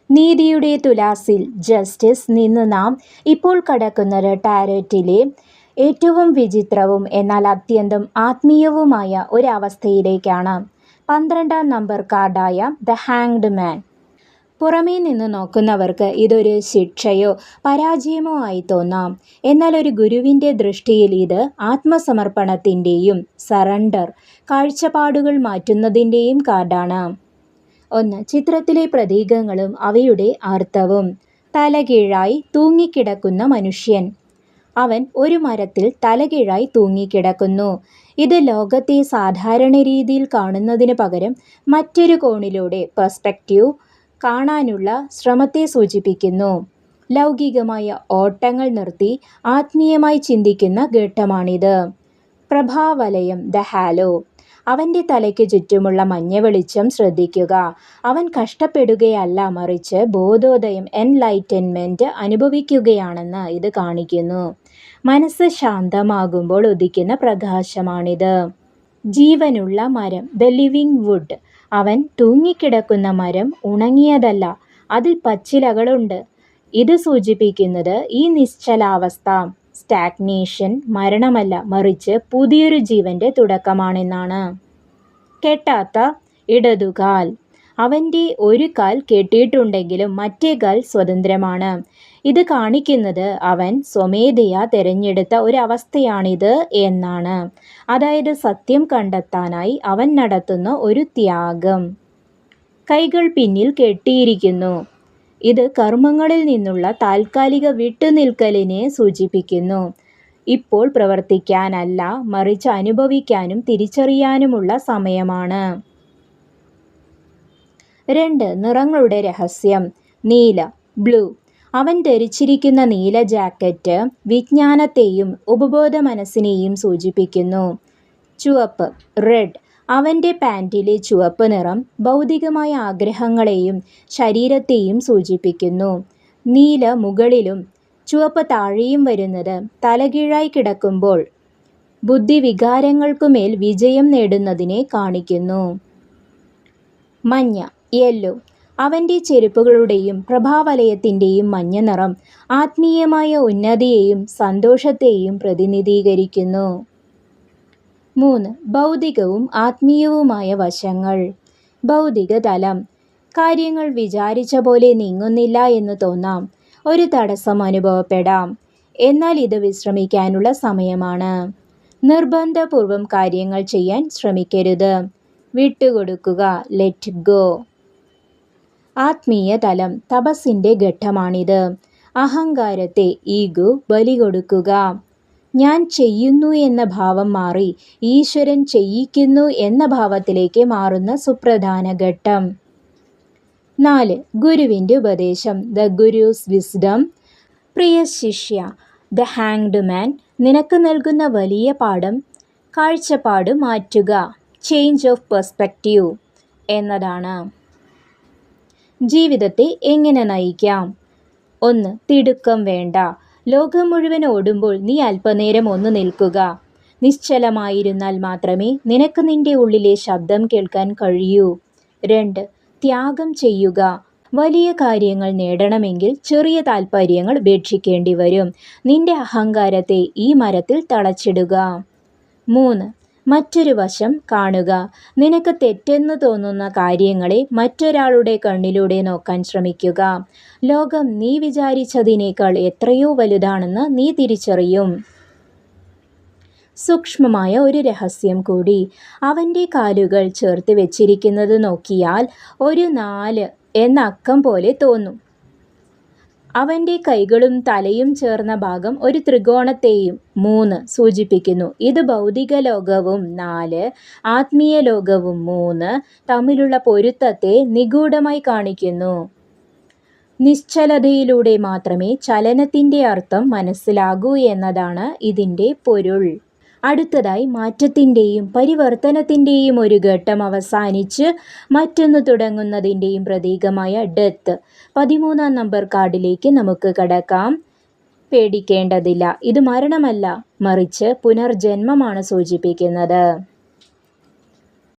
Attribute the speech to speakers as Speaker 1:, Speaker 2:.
Speaker 1: നീതിയുടെ തുലാസിൽ ജസ്റ്റിസ് നിന്ന് നാം ഇപ്പോൾ കടക്കുന്നത് ടാരോറ്റിലെ ഏറ്റവും വിചിത്രവും എന്നാൽ അത്യന്തം ആത്മീയവുമായ ഒരവസ്ഥയിലേക്കാണ്. 12-ാം നമ്പർ കാർഡായ ദ ഹാങ്ഡ് മാൻ. പുറമേ നിന്ന് നോക്കുന്നവർക്ക് ഇതൊരു ശിക്ഷയോ പരാജയമോ ആയി തോന്നാം. എന്നാൽ ഒരു ഗുരുവിൻ്റെ ദൃഷ്ടിയിൽ ഇത് ആത്മസമർപ്പണത്തിൻ്റെയും സറണ്ടർ, കാഴ്ചപ്പാടുകൾ മാറ്റുന്നതിൻ്റെയും കാർഡാണ്. 1. ചിത്രത്തിലെ പ്രതീകങ്ങളും അവയുടെ അർത്ഥവും. തലകീഴായി തൂങ്ങിക്കിടക്കുന്ന മനുഷ്യൻ. അവൻ ഒരു മരത്തിൽ തലകീഴായി തൂങ്ങിക്കിടക്കുന്നു. ഇത് ലോകത്തെ സാധാരണ രീതിയിൽ കാണുന്നതിന് പകരം മറ്റൊരു കോണിലൂടെ പെർസ്പെക്റ്റീവ് കാണാനുള്ള ശ്രമത്തെ സൂചിപ്പിക്കുന്നു. ലൗകികമായ ഓട്ടങ്ങൾ നിർത്തി ആത്മീയമായി ചിന്തിക്കുന്ന ഘട്ടമാണിത്. പ്രഭാവലയം ദ ഹാലോ. അവൻ്റെ തലയ്ക്ക് ചുറ്റുമുള്ള മഞ്ഞ വെളിച്ചം ശ്രദ്ധിക്കുക. അവൻ കഷ്ടപ്പെടുകയല്ല, മറിച്ച് ബോധോദയം എൻലൈറ്റൻമെൻറ്റ് അനുഭവിക്കുകയാണെന്ന് ഇത് കാണിക്കുന്നു. മനസ്സ് ശാന്തമാകുമ്പോൾ ഉദിക്കുന്ന പ്രകാശമാണിത്. ജീവനുള്ള മരം ദ ലിവിങ് വുഡ്. അവൻ തൂങ്ങിക്കിടക്കുന്ന മരം ഉണങ്ങിയതല്ല, അതിൽ പച്ചിലകളുണ്ട്. ഇത് സൂചിപ്പിക്കുന്നത് ഈ നിശ്ചലാവസ്ഥ, സ്റ്റാഗ്നേഷൻ, മരണമല്ല, മറിച്ച് പുതിയൊരു ജീവൻ്റെ തുടക്കമാണെന്നാണ്. കെട്ടാത്ത ഇടതുകാൽ. അവൻ്റെ ഒരു കാൽ കെട്ടിയിട്ടുണ്ടെങ്കിലും മറ്റേ കാൽ സ്വതന്ത്രമാണ്. ഇത് കാണിക്കുന്നത് അവൻ സ്വമേധയാ തിരഞ്ഞെടുത്ത ഒരവസ്ഥയാണിത് എന്നാണ്. അതായത് സത്യം കണ്ടെത്താനായി അവൻ നടത്തുന്ന ഒരു ത്യാഗം. കൈകൾ പിന്നിൽ കെട്ടിയിരിക്കുന്നു. ഇത് കർമ്മങ്ങളിൽ നിന്നുള്ള താൽക്കാലിക വിട്ടുനിൽക്കലിനെ സൂചിപ്പിക്കുന്നു. ഇപ്പോൾ പ്രവർത്തിക്കാനല്ല, മറിച്ച് അനുഭവിക്കാനും തിരിച്ചറിയാനുമുള്ള സമയമാണ്. 2. നിറങ്ങളുടെ രഹസ്യം. നീല ബ്ലൂ. അവൻ ധരിച്ചിരിക്കുന്ന നീല ജാക്കറ്റ് വിജ്ഞാനത്തെയും ഉപബോധ മനസ്സിനെയും സൂചിപ്പിക്കുന്നു. ചുവപ്പ് റെഡ്. അവൻ്റെ പാൻറ്റിലെ ചുവപ്പ് നിറം ഭൗതികമായ ആഗ്രഹങ്ങളെയും ശരീരത്തെയും സൂചിപ്പിക്കുന്നു. നീല മുകളിലും ചുവപ്പ് താഴെയും വരുന്നത് തലകീഴായി കിടക്കുമ്പോൾ ബുദ്ധിവികാരങ്ങൾക്കുമേൽ വിജയം നേടുന്നതിനെ കാണിക്കുന്നു. മഞ്ഞ യെല്ലോ. അവൻ്റെ ചെരുപ്പുകളുടെയും പ്രഭാവലയത്തിൻ്റെയും മഞ്ഞ നിറം ആത്മീയമായ ഉന്നതിയെയും സന്തോഷത്തെയും പ്രതിനിധീകരിക്കുന്നു. 3. ഭൗതികവും ആത്മീയവുമായ വശങ്ങൾ. ഭൗതിക തലം. കാര്യങ്ങൾ വിചാരിച്ച പോലെ നീങ്ങുന്നില്ല എന്ന് തോന്നാം. ഒരു തടസ്സം അനുഭവപ്പെടാം. എന്നാൽ ഇത് വിശ്രമിക്കാനുള്ള സമയമാണ്. നിർബന്ധപൂർവം കാര്യങ്ങൾ ചെയ്യാൻ ശ്രമിക്കരുത്. വിട്ടുകൊടുക്കുക, ലെറ്റ് ഗോ. ആത്മീയ തലം. തപസ്സിൻ്റെ ഘട്ടമാണിത്. അഹങ്കാരത്തെ, ഈഗോ, ബലി കൊടുക്കുക. ഞാൻ ചെയ്യുന്നു എന്ന ഭാവം മാറി ഈശ്വരൻ ചെയ്യിക്കുന്നു എന്ന ഭാവത്തിലേക്ക് മാറുന്ന സുപ്രധാന ഘട്ടം. 4. ഗുരുവിൻ്റെ ഉപദേശം ദ ഗുരുസ് വിസ്ഡം. പ്രിയ ശിഷ്യ, ദ ഹാങ്ഡ് മാൻ നിനക്ക് നൽകുന്ന വലിയ പാഠം കാഴ്ചപ്പാട് മാറ്റുക, ചേഞ്ച് ഓഫ് പെർസ്പെക്റ്റീവ് എന്നതാണ്. ജീവിതത്തെ എങ്ങനെ നയിക്കാം? 1. തിടുക്കം വേണ്ട. ലോകം മുഴുവൻ ഓടുമ്പോൾ നീ അല്പനേരം ഒന്ന് നിൽക്കുക. നിശ്ചലമായിരുന്നാൽ മാത്രമേ നിനക്ക് നിന്റെ ഉള്ളിലെ ശബ്ദം കേൾക്കാൻ കഴിയൂ. 2. ത്യാഗം ചെയ്യുക. വലിയ കാര്യങ്ങൾ നേടണമെങ്കിൽ ചെറിയ താൽപ്പര്യങ്ങൾ ഉപേക്ഷിക്കേണ്ടി വരും. നിന്റെ അഹങ്കാരത്തെ ഈ മരത്തിൽ തളച്ചിടുക. 3. മറ്റൊരു വശം കാണുക. നിനക്ക് തെറ്റെന്ന് തോന്നുന്ന കാര്യങ്ങളെ മറ്റൊരാളുടെ കണ്ണിലൂടെ നോക്കാൻ ശ്രമിക്കുക. ലോകം നീ വിചാരിച്ചതിനേക്കാൾ എത്രയോ വലുതാണെന്ന് നീ തിരിച്ചറിയും. സൂക്ഷ്മമായ ഒരു രഹസ്യം കൂടി. അവൻ്റെ കാലുകൾ ചേർത്ത് വെച്ചിരിക്കുന്നത് നോക്കിയാൽ ഒരു 4 എന്ന അക്കം പോലെ തോന്നും. അവൻ്റെ കൈകളും തലയും ചേർന്ന ഭാഗം ഒരു ത്രികോണത്തെയും 3 സൂചിപ്പിക്കുന്നു. ഇത് ഭൗതിക ലോകവും 4 ആത്മീയ ലോകവും 3 തമ്മിലുള്ള പൊരുത്തത്തെ നിഗൂഢമായി കാണിക്കുന്നു. നിശ്ചലതയിലൂടെ മാത്രമേ ചലനത്തിൻ്റെ അർത്ഥം മനസ്സിലാകൂ എന്നതാണ് ഇതിൻ്റെ പൊരുൾ. അടുത്തതായി മാറ്റത്തിൻ്റെയും പരിവർത്തനത്തിൻ്റെയും ഒരു ഘട്ടം അവസാനിച്ച് മറ്റൊന്ന് തുടങ്ങുന്നതിൻ്റെയും പ്രതീകമായ ഡെത്ത് 13-ാം നമ്പർ കാർഡിലേക്ക് നമുക്ക് കടക്കാം. പേടിക്കേണ്ടതില്ല, ഇത് മരണമല്ല, മറിച്ച് പുനർജന്മമാണ് സൂചിപ്പിക്കുന്നത്.